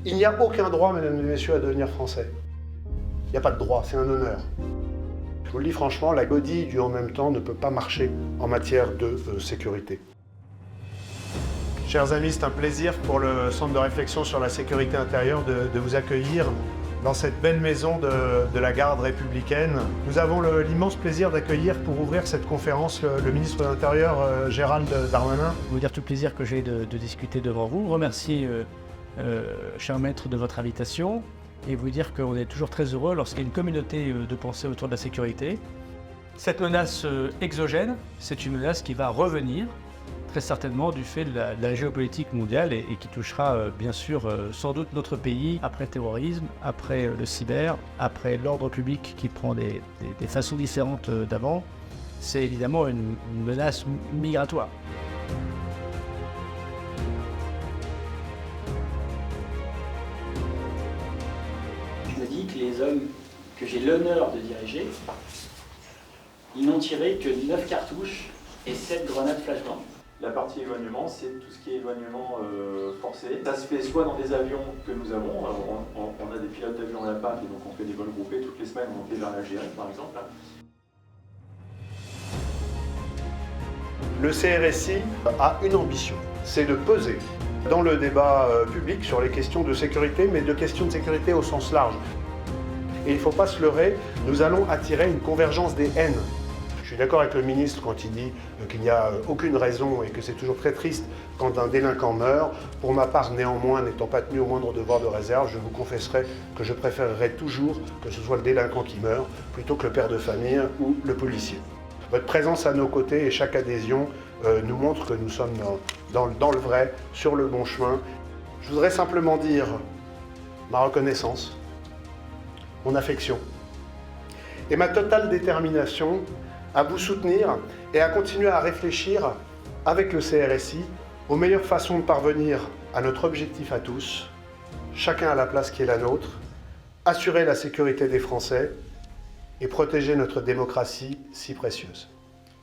Il n'y a aucun droit, mesdames et messieurs, à devenir français. Il n'y a pas de droit, c'est un honneur. Je vous le dis franchement, la godille du en même temps ne peut pas marcher en matière de sécurité. Chers amis, c'est un plaisir pour le Centre de réflexion sur la sécurité intérieure de vous accueillir dans cette belle maison de la garde républicaine. Nous avons l'immense plaisir d'accueillir pour ouvrir cette conférence le ministre de l'Intérieur, Gérald Darmanin. Vous dire tout le plaisir que j'ai de discuter devant vous, remercier cher maître de votre invitation et vous dire qu'on est toujours très heureux lorsqu'il y a une communauté de pensée autour de la sécurité. Cette menace exogène, c'est une menace qui va revenir très certainement du fait de la géopolitique mondiale et qui touchera bien sûr sans doute notre pays après le terrorisme, après le cyber, après l'ordre public qui prend des façons différentes d'avant. C'est évidemment une menace migratoire. Je me dis que les hommes que j'ai l'honneur de diriger, ils n'ont tiré que 9 cartouches et 7 grenades flashbang. La partie éloignement, c'est tout ce qui est éloignement forcé. Ça se fait soit dans des avions que nous avons, on a des pilotes d'avions à la PAC et donc on fait des vols groupés toutes les semaines, on fait vers l'Algérie par exemple. Le CRSI a une ambition, c'est de peser dans le débat public sur les questions de sécurité, mais de questions de sécurité au sens large. Et il ne faut pas se leurrer, nous allons attirer une convergence des haines. Je suis d'accord avec le ministre quand il dit qu'il n'y a aucune raison et que c'est toujours très triste quand un délinquant meurt. Pour ma part, néanmoins, n'étant pas tenu au moindre devoir de réserve, je vous confesserai que je préférerais toujours que ce soit le délinquant qui meurt plutôt que le père de famille ou le policier. Votre présence à nos côtés et chaque adhésion nous montre que nous sommes dans le vrai, sur le bon chemin. Je voudrais simplement dire ma reconnaissance, mon affection et ma totale détermination à vous soutenir et à continuer à réfléchir avec le CRSI aux meilleures façons de parvenir à notre objectif à tous, chacun à la place qui est la nôtre, assurer la sécurité des Français et protéger notre démocratie si précieuse.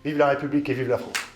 Vive la République et vive la France!